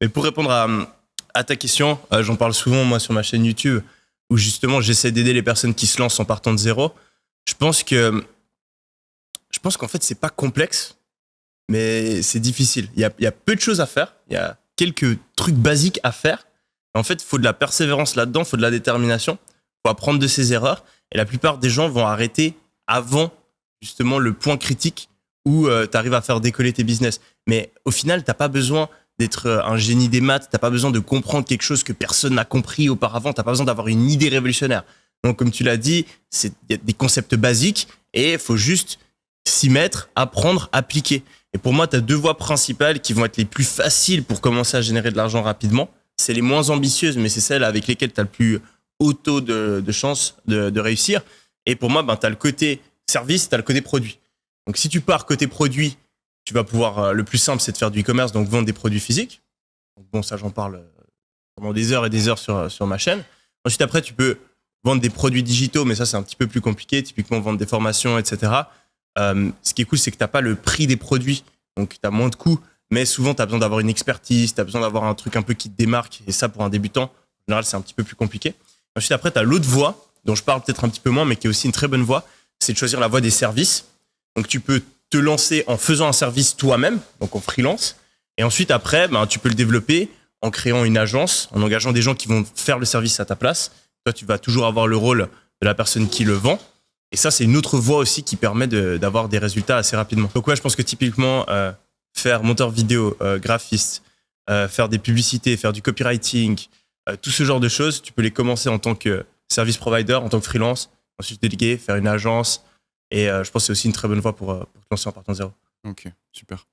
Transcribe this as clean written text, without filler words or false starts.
Mais pour répondre à ta question, j'en parle souvent moi sur ma chaîne YouTube, où justement j'essaie d'aider les personnes qui se lancent en partant de zéro. Je pense que, je pense qu'en fait c'est pas complexe, mais c'est difficile. Il y a peu de choses à faire, il y a quelques trucs basiques à faire. En fait, il faut de la persévérance là-dedans, il faut de la détermination, il faut apprendre de ses erreurs. Et la plupart des gens vont arrêter avant justement le point critique où tu arrives à faire décoller tes business. Mais au final, tu n'as pas besoin d'être un génie des maths, tu n'as pas besoin de comprendre quelque chose que personne n'a compris auparavant, tu n'as pas besoin d'avoir une idée révolutionnaire. Donc, comme tu l'as dit, il y a des concepts basiques et il faut juste s'y mettre, apprendre, appliquer. Et pour moi, tu as deux voies principales qui vont être les plus faciles pour commencer à générer de l'argent rapidement. C'est les moins ambitieuses, mais c'est celles avec lesquelles tu as le plus haut taux de chance de réussir. Et pour moi, tu as le côté service, tu as le côté produit. Donc, si tu pars côté produit, tu vas pouvoir, le plus simple, c'est de faire du e-commerce, donc vendre des produits physiques. Donc, bon, ça, j'en parle pendant des heures et des heures sur ma chaîne. Ensuite, après, tu peux vendre des produits digitaux, mais ça, c'est un petit peu plus compliqué. Typiquement, vendre des formations, etc. Ce qui est cool, c'est que tu n'as pas le prix des produits, donc tu as moins de coûts, mais souvent, tu as besoin d'avoir une expertise, tu as besoin d'avoir un truc un peu qui te démarque, et ça, pour un débutant, en général, c'est un petit peu plus compliqué. Ensuite, après, tu as l'autre voie, dont je parle peut-être un petit peu moins, mais qui est aussi une très bonne voie, c'est de choisir la voie des services. Donc, tu peux te lancer en faisant un service toi-même, donc en freelance, et ensuite, après, tu peux le développer en créant une agence, en engageant des gens qui vont faire le service à ta place. Toi, tu vas toujours avoir le rôle de la personne qui le vend. Et ça, c'est une autre voie aussi qui permet d'avoir des résultats assez rapidement. Donc ouais, je pense que typiquement, faire monteur vidéo, graphiste, faire des publicités, faire du copywriting, tout ce genre de choses, tu peux les commencer en tant que service provider, en tant que freelance, ensuite déléguer, faire une agence. Et je pense que c'est aussi une très bonne voie pour te lancer en partant de zéro. Ok, super.